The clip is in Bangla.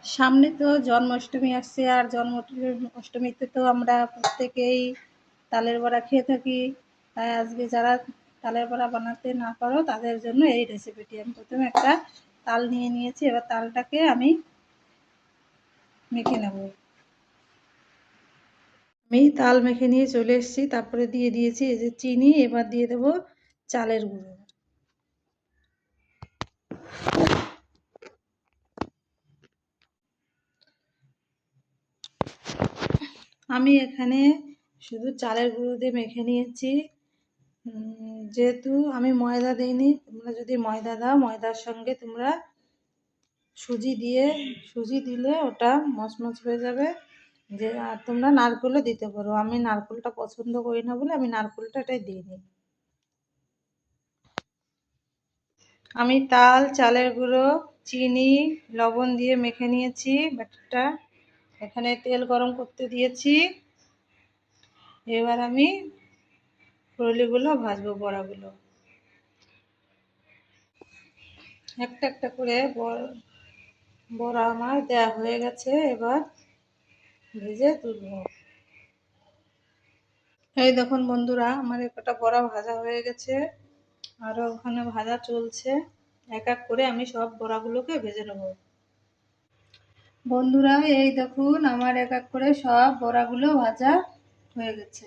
সামনে তো জন্মাষ্টমী আসছে, আর অষ্টমীতে তো আমরা প্রত্যেকেই তালের বড়া খেয়ে থাকি। তাই আজকে যারা তালের বড়া বানাতে না পারো তাদের জন্য এই রেসিপিটি। আমি প্রথমে একটা তাল নিয়ে নিয়েছি, এবার তালটাকে আমি মেখে নেব। আমি তাল মেখে নিয়ে চলে এসেছি, তারপরে দিয়ে দিয়েছি এই যে চিনি। এবার দিয়ে দেব চালের গুঁড়ো। আমি এখানে শুধু চালের গুঁড়ো দিয়ে মেখে নিয়েছি। যেহেতু আমি ময়দা দিইনি, তোমরা যদি ময়দা দাও ময়দার সঙ্গে তোমরা সুজি দিলে ওটা মচমচ হয়ে যাবে। যে আর তোমরা নারকেলও দিতে পারো, আমি নারকেলটা পছন্দ করি না বলে আমি নারকেলটা এটাই দিইনি। আমি তাল, চালের গুঁড়ো, চিনি, লবণ দিয়ে মেখে নিয়েছি ব্যাটারটা। এখানে তেল গরম করতে দিয়েছি। এবার আমি রুটিগুলো ভাজবো, বড়াগুলো একটা একটা করে বড়া আমার দেয়া হয়ে গেছে। এবার ভেজে তুলবো। এই দেখুন বন্ধুরা, আমার একটা বড়া ভাজা হয়ে গেছে, আরও ওখানে ভাজা চলছে। এক এক করে আমি সব বড়াগুলোকে ভেজে নেব। বন্ধুরা এই দেখুন, আমার এক এক করে সব বড়াগুলো ভাজা হয়ে গেছে।